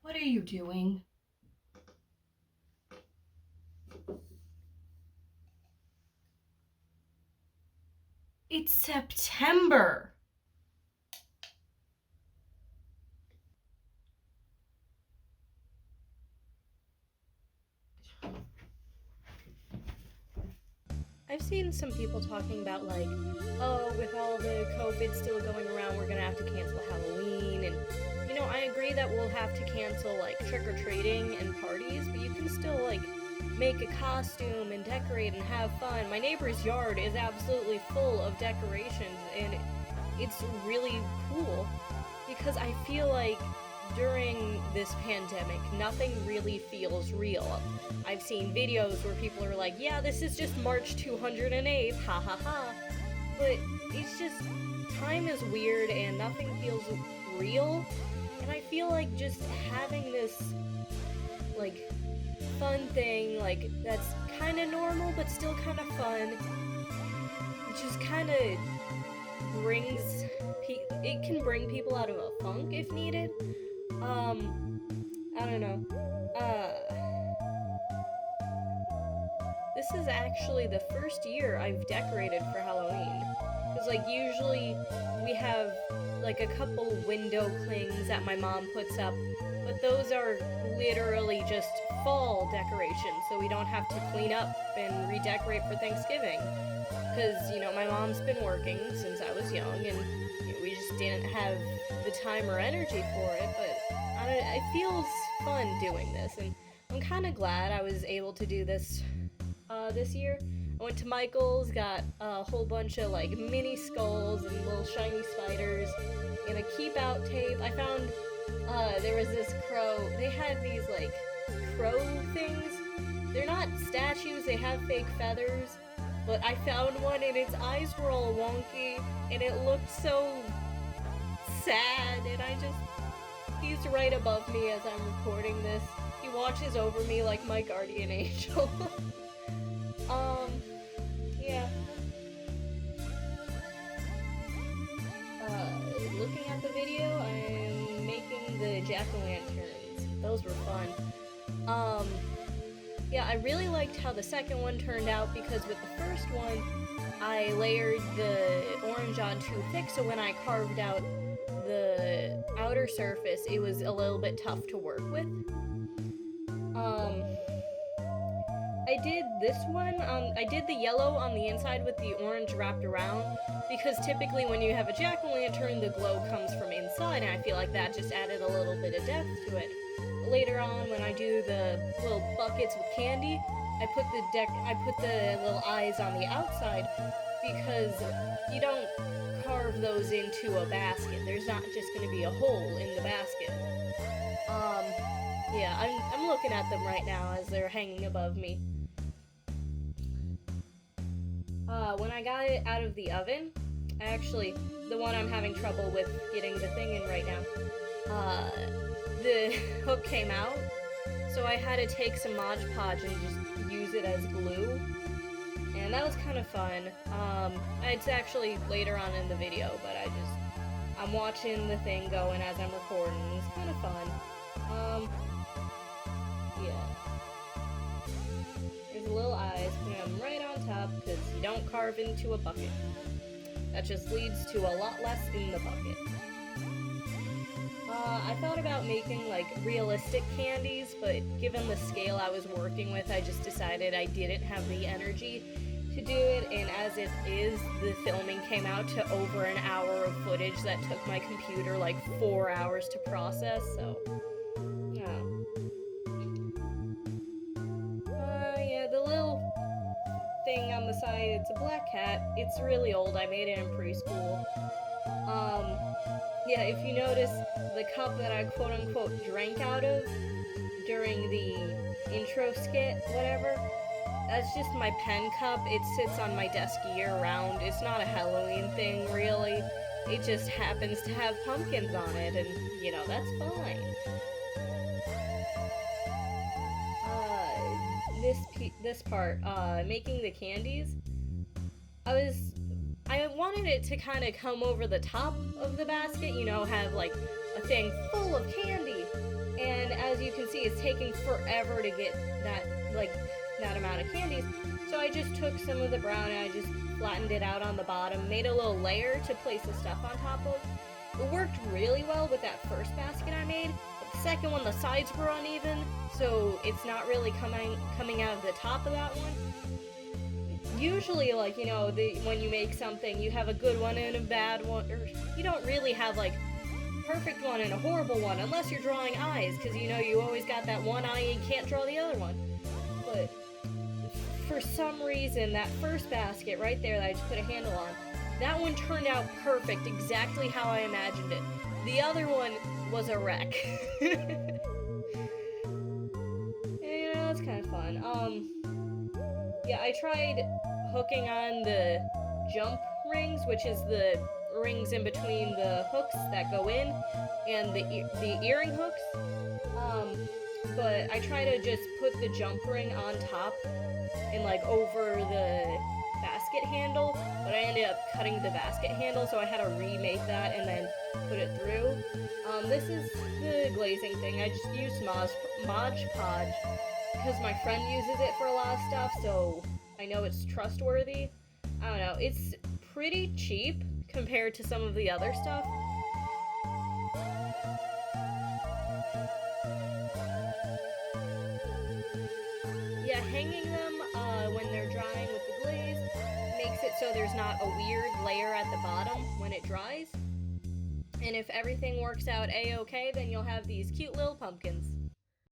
What are you doing? It's September. I've seen some people talking about like, oh, with all the COVID still going around, we're gonna have to cancel Halloween, and you know, I agree that we'll have to cancel like trick-or-treating and parties, but you can still like make a costume and decorate and have fun. My neighbor's yard is absolutely full of decorations, and it's really cool because I feel like during this pandemic, nothing really feels real. I've seen videos where people are like, yeah, this is just March 208, ha ha ha. But it's just, time is weird and nothing feels real. And I feel like just having this, like, fun thing, like, that's kind of normal but still kind of fun, just kind of brings, it can bring people out of a funk if needed. I don't know. This is actually the first year I've decorated for Halloween. Because, like, usually we have, like, a couple window clings that my mom puts up, but those are literally just fall decorations, so we don't have to clean up and redecorate for Thanksgiving. Because, you know, my mom's been working since I was young, and you know, we just didn't have the time or energy for it, but it feels fun doing this, and I'm kind of glad I was able to do this this year. I went to Michael's, got a whole bunch of like mini skulls and little shiny spiders, and a keep out tape. I found there was this crow. They had these like crow things. They're not statues, they have fake feathers, but I found one and its eyes were all wonky and it looked so sad, and he's right above me as I'm recording this. He watches over me like my guardian angel. Yeah. Looking at the video, I'm making the jack-o'-lanterns. Those were fun. Yeah, I really liked how the second one turned out because with the first one, I layered the orange on too thick, so when I carved out the outer surface, it was a little bit tough to work with. I did this one, I did the yellow on the inside with the orange wrapped around, because typically when you have a jack-o'-lantern, the glow comes from inside, and I feel like that just added a little bit of depth to it. Later on, when I do the little buckets with candy, I put the little eyes on the outside, because you don't carve those into a basket. There's not just going to be a hole in the basket. Yeah, I'm looking at them right now as they're hanging above me. When I got it out of the oven, actually, the one I'm having trouble with getting the thing in right now, the hook came out, so I had to take some Mod Podge and just use it as glue, and that was kind of fun. It's actually later on in the video, but I'm watching the thing going as I'm recording, and it's kind of fun. Yeah. There's little eyes, putting them right on top, because you don't carve into a bucket. That just leads to a lot less in the bucket. I thought about making, like, realistic candies, but given the scale I was working with, I just decided I didn't have the energy to do it, and as it is, the filming came out to over an hour of footage that took my computer, like, 4 hours to process, so, yeah. Yeah, the little thing on the side, it's a black cat. It's really old, I made it in preschool. Yeah, if you notice, the cup that I quote-unquote drank out of during the intro skit, whatever, that's just my pen cup. It sits on my desk year-round. It's not a Halloween thing, really. It just happens to have pumpkins on it, and, you know, that's fine. this part, making the candies, I wanted it to kind of come over the top of the basket, you know, have like a thing full of candy. And as you can see, it's taking forever to get that amount of candies. So I just took some of the brown and I just flattened it out on the bottom, made a little layer to place the stuff on top of. It worked really well with that first basket I made, but the second one, the sides were uneven, so it's not really coming out of the top of that one. Usually, like, you know, when you make something, you have a good one and a bad one, or you don't really have, like, perfect one and a horrible one, unless you're drawing eyes, because, you know, you always got that one eye and you can't draw the other one. But for some reason, that first basket right there that I just put a handle on, that one turned out perfect, exactly how I imagined it. The other one was a wreck. You know, it's kind of fun. Yeah, I tried hooking on the jump rings, which is the rings in between the hooks that go in, and the earring hooks. But I try to just put the jump ring on top and like over the basket handle, but I ended up cutting the basket handle, so I had to remake that and then put it through. This is the glazing thing. I just used Mod Podge because my friend uses it for a lot of stuff, so I know it's trustworthy. I don't know, it's pretty cheap compared to some of the other stuff. Yeah, hanging them when they're drying with the glaze makes it so there's not a weird layer at the bottom when it dries. And if everything works out a-okay, then you'll have these cute little pumpkins.